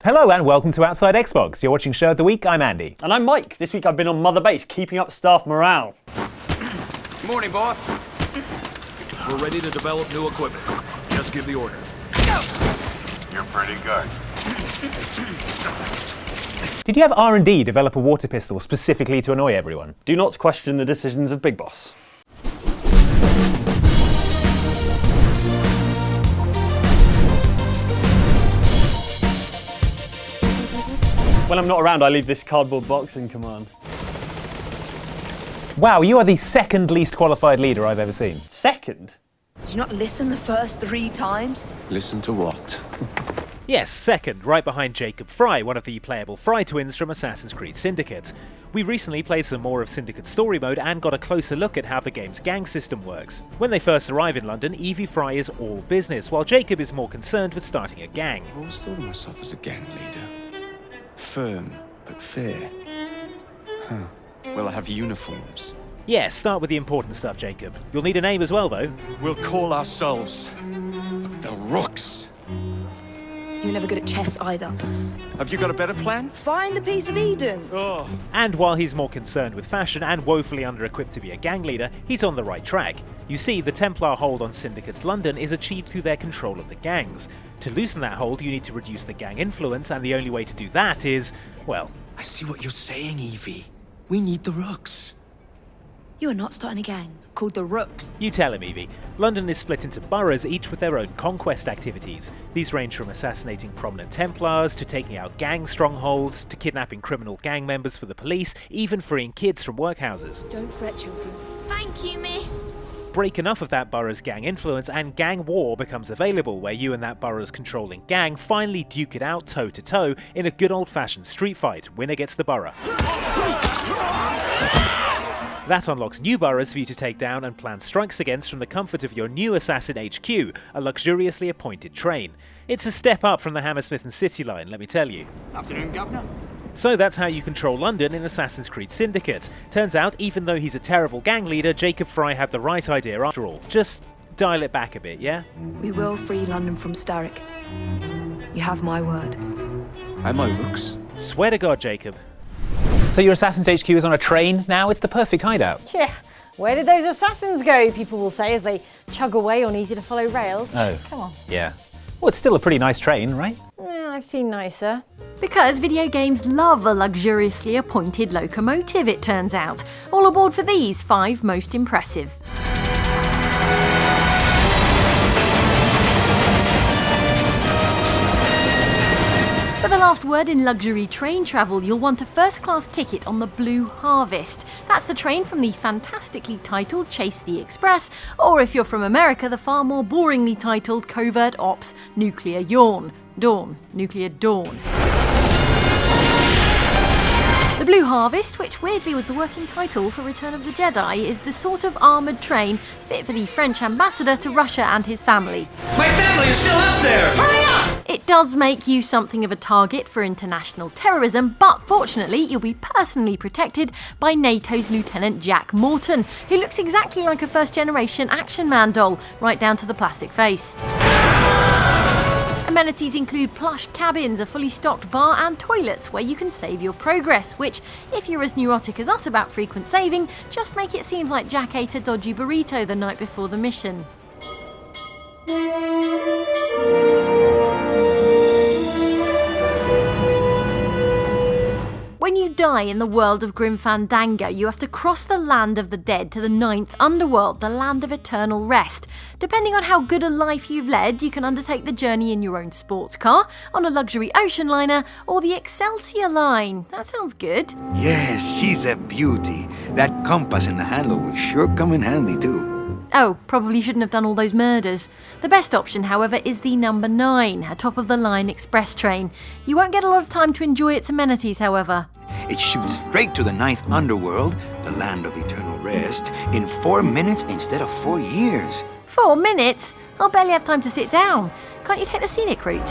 Hello and welcome to Outside Xbox. You're watching Show of the Week. I'm Andy. And I'm Mike. This week I've been on Mother Base, keeping up staff morale. Morning, boss. We're ready to develop new equipment. Just give the order. You're pretty good. Did you have R&D develop a water pistol specifically to annoy everyone? Do not question the decisions of Big Boss. When I'm not around, I leave this cardboard box in command. Wow, you are the second least qualified leader I've ever seen. Second? Did you not listen the first 3 times? Listen to what? Yes, second, right behind Jacob Fry, one of the playable Fry twins from Assassin's Creed Syndicate. We recently played some more of Syndicate's story mode and got a closer look at how the game's gang system works. When they first arrive in London, Evie Fry is all business, while Jacob is more concerned with starting a gang. I always thought of myself as a gang leader. Firm, but fair. Huh. Well, I have uniforms. Yes, start with the important stuff, Jacob. You'll need a name as well, though. We'll call ourselves the Rooks. You were never good at chess either. Have you got a better plan? Find the piece of Eden. Oh. And while he's more concerned with fashion and woefully under-equipped to be a gang leader, he's on the right track. You see, the Templar hold on Syndicate's London is achieved through their control of the gangs. To loosen that hold, you need to reduce the gang influence, and the only way to do that is, well... I see what you're saying, Evie. We need the Rooks. You are not starting a gang called the Rooks. You tell him, Evie. London is split into boroughs, each with their own conquest activities. These range from assassinating prominent Templars, to taking out gang strongholds, to kidnapping criminal gang members for the police, even freeing kids from workhouses. Don't fret, children. Thank you, miss. Break enough of that borough's gang influence and gang war becomes available, where you and that borough's controlling gang finally duke it out toe-to-toe in a good old-fashioned street fight. Winner gets the borough. That unlocks new boroughs for you to take down and plan strikes against from the comfort of your new Assassin HQ, a luxuriously appointed train. It's a step up from the Hammersmith and City line, let me tell you. Afternoon, Governor. So that's how you control London in Assassin's Creed Syndicate. Turns out, even though he's a terrible gang leader, Jacob Fry had the right idea after all. Just dial it back a bit, yeah? We will free London from Starrick. You have my word. Am I Rooks? Swear to God, Jacob. So your Assassin's HQ is on a train now? It's the perfect hideout. Yeah, where did those assassins go, people will say as they chug away on easy-to-follow rails. Oh. Come on. Yeah. Well, it's still a pretty nice train, right? Yeah, I've seen nicer. Because video games love a luxuriously appointed locomotive, it turns out. All aboard for these 5 most impressive. For the last word in luxury train travel, you'll want a first-class ticket on the Blue Harvest. That's the train from the fantastically titled Chase the Express, or if you're from America, the far more boringly titled Covert Ops Nuclear Nuclear Dawn. The Blue Harvest, which weirdly was the working title for Return of the Jedi, is the sort of armoured train fit for the French ambassador to Russia and his family. My family is still out there! Hurry up! It does make you something of a target for international terrorism, but fortunately you'll be personally protected by NATO's Lieutenant Jack Morton, who looks exactly like a first-generation Action Man doll, right down to the plastic face. Amenities include plush cabins, a fully stocked bar and toilets where you can save your progress, which, if you're as neurotic as us about frequent saving, just make it seem like Jack ate a dodgy burrito the night before the mission. When you die in the world of Grim Fandango, you have to cross the land of the dead to the 9th underworld, the land of eternal rest. Depending on how good a life you've led, you can undertake the journey in your own sports car, on a luxury ocean liner, or the Excelsior line. That sounds good. Yes, she's a beauty. That compass in the handle will sure come in handy too. Oh, probably shouldn't have done all those murders. The best option, however, is the number 9, a top-of-the-line express train. You won't get a lot of time to enjoy its amenities, however. It shoots straight to the 9th underworld, the land of eternal rest, in 4 minutes instead of 4 years. 4 minutes? I'll barely have time to sit down. Can't you take the scenic route?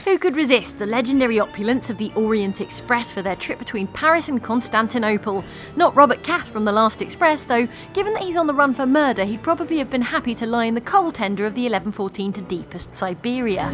Who could resist resist the legendary opulence of the Orient Express for their trip between Paris and Constantinople. Not Robert Cath from the last Express, though. Given that he's on the run for murder, he'd probably have been happy to lie in the coal tender of the 1114 to Dopest, Siberia.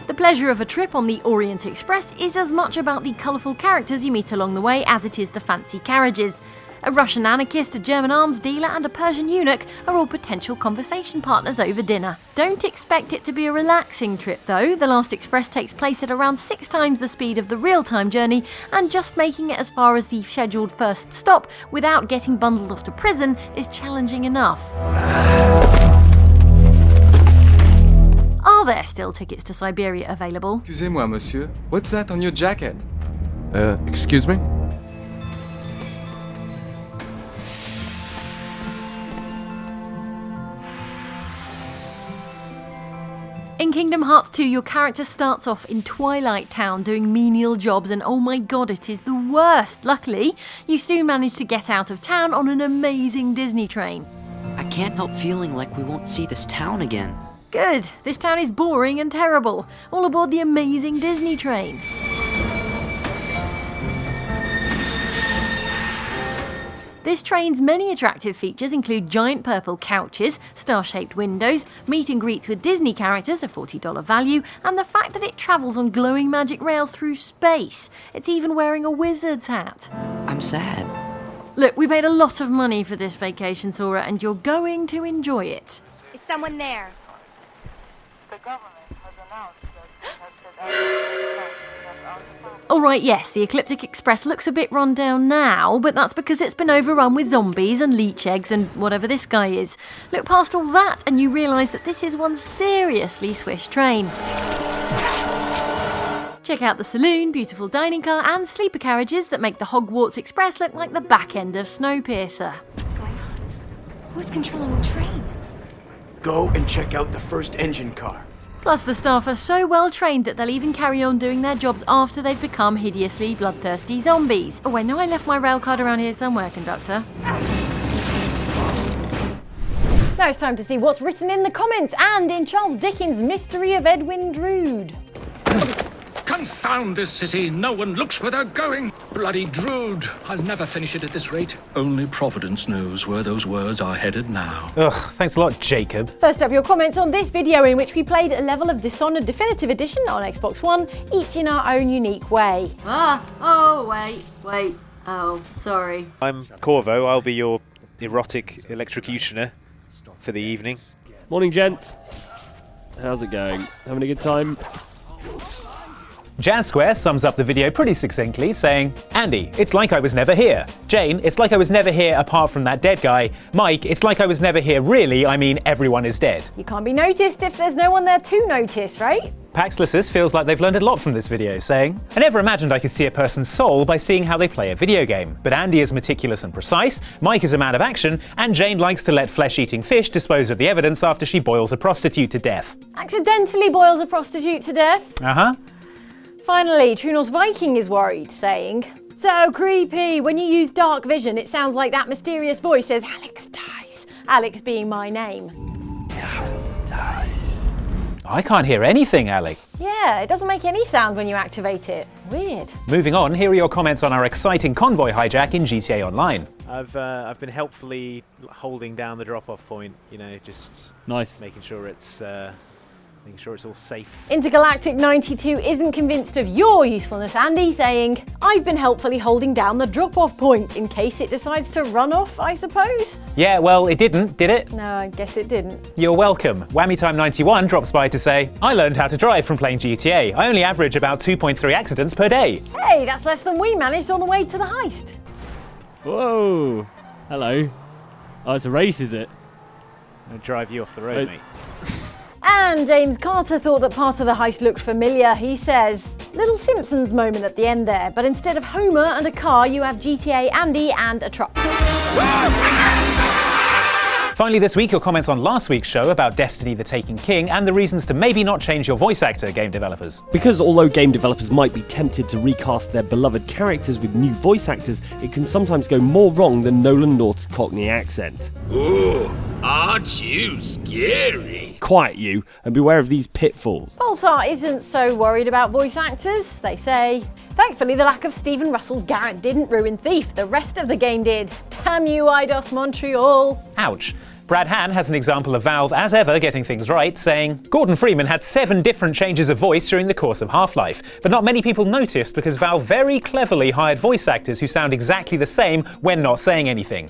The pleasure of a trip on the Orient Express is as much about the colourful characters you meet along the way as it is the fancy carriages. A Russian anarchist, a German arms dealer and a Persian eunuch are all potential conversation partners over dinner. Don't expect it to be a relaxing trip though. The last Express takes place at around 6 times the speed of the real-time journey, and just making it as far as the scheduled first stop without getting bundled off to prison is challenging enough. Are there still tickets to Siberia available? Excusez-moi, monsieur. What's that on your jacket? Excuse me? In Kingdom Hearts 2, your character starts off in Twilight Town doing menial jobs, and oh my god, it is the worst. Luckily, you soon manage to get out of town on an amazing Disney train. I can't help feeling like we won't see this town again. Good. This town is boring and terrible. All aboard the amazing Disney train. This train's many attractive features include giant purple couches, star-shaped windows, meet and greets with Disney characters, a $40 value, and the fact that it travels on glowing magic rails through space. It's even wearing a wizard's hat. I'm sad. Look, we paid a lot of money for this vacation, Sora, and you're going to enjoy it. Is someone there? The government has announced that it has Alright, yes, the Ecliptic Express looks a bit run down now, but that's because it's been overrun with zombies and leech eggs and whatever this guy is. Look past all that and you realise that this is one seriously swish train. Check out the saloon, beautiful dining car and sleeper carriages that make the Hogwarts Express look like the back end of Snowpiercer. What's going on? Who's controlling the train? Go and check out the first engine car. Plus, the staff are so well trained that they'll even carry on doing their jobs after they've become hideously bloodthirsty zombies. Oh, I know I left my rail card around here somewhere, conductor. Now it's time to see what's written in the comments and in Charles Dickens' Mystery of Edwin Drood. Confound this city! No one looks where they're going! Bloody Drood! I'll never finish it at this rate. Only Providence knows where those words are headed now. Ugh, thanks a lot, Jacob. First up, your comments on this video in which we played a level of Dishonored Definitive Edition on Xbox One, each in our own unique way. Wait. Oh, sorry. I'm Corvo, I'll be your erotic electrocutioner for the evening. Morning, gents. How's it going? Having a good time? Jazz Square sums up the video pretty succinctly, saying, Andy, it's like I was never here. Jane, it's like I was never here apart from that dead guy. Mike, it's like I was never here really, I mean everyone is dead. You can't be noticed if there's no one there to notice, right? Paxlysis feels like they've learned a lot from this video, saying, I never imagined I could see a person's soul by seeing how they play a video game. But Andy is meticulous and precise, Mike is a man of action, and Jane likes to let flesh-eating fish dispose of the evidence after she boils a prostitute to death. Accidentally boils a prostitute to death. Uh-huh. Finally, True Norse Viking is worried, saying, so creepy, when you use dark vision it sounds like that mysterious voice says Alex dies, Alex being my name. Alex dies. I can't hear anything, Alex. Yeah, it doesn't make any sound when you activate it. Weird. Moving on, here are your comments on our exciting convoy hijack in GTA Online. I've been helpfully holding down the drop-off point, you know, just nice, making sure it's all safe. Intergalactic 92 isn't convinced of your usefulness, Andy, saying, I've been helpfully holding down the drop-off point in case it decides to run off, I suppose? Yeah, well, it didn't, did it? No, I guess it didn't. You're welcome. WhammyTime91 drops by to say, I learned how to drive from playing GTA. I only average about 2.3 accidents per day. Hey, that's less than we managed on the way to the heist. Whoa! Hello. Oh, it's a race, is it? I'll drive you off the road, mate. And James Carter thought that part of the heist looked familiar. He says, little Simpsons moment at the end there, but instead of Homer and a car, you have GTA Andy and a truck. Finally this week, your comments on last week's show about Destiny the Taken King and the reasons to maybe not change your voice actor, game developers. Because although game developers might be tempted to recast their beloved characters with new voice actors, it can sometimes go more wrong than Nolan North's Cockney accent. Ooh, aren't you scary? Quiet you, and beware of these pitfalls. Pulsar isn't so worried about voice actors, they say. Thankfully, the lack of Stephen Russell's Garrett didn't ruin Thief, the rest of the game did. Damn you, Eidos Montreal. Ouch. Brad Hann has an example of Valve, as ever, getting things right, saying, Gordon Freeman had 7 different changes of voice during the course of Half-Life, but not many people noticed because Valve very cleverly hired voice actors who sound exactly the same when not saying anything.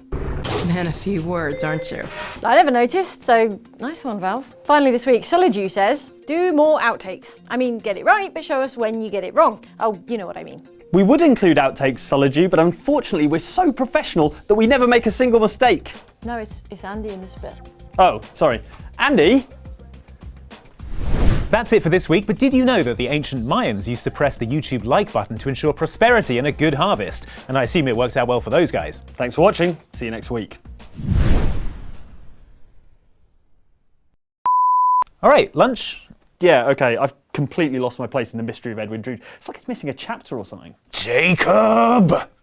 Man, a few words, aren't you? I never noticed, so nice one, Valve. Finally this week, Solidue says, do more outtakes. I mean, get it right, but show us when you get it wrong. Oh, you know what I mean. We would include outtakes, Solidue, but unfortunately we're so professional that we never make a single mistake. No, it's Andy in this bit. Oh, sorry. Andy? That's it for this week, but did you know that the ancient Mayans used to press the YouTube like button to ensure prosperity and a good harvest? And I assume it worked out well for those guys. Thanks for watching. See you next week. All right, lunch? Yeah, okay. I've completely lost my place in the mystery of Edwin Drood. It's like it's missing a chapter or something. Jacob!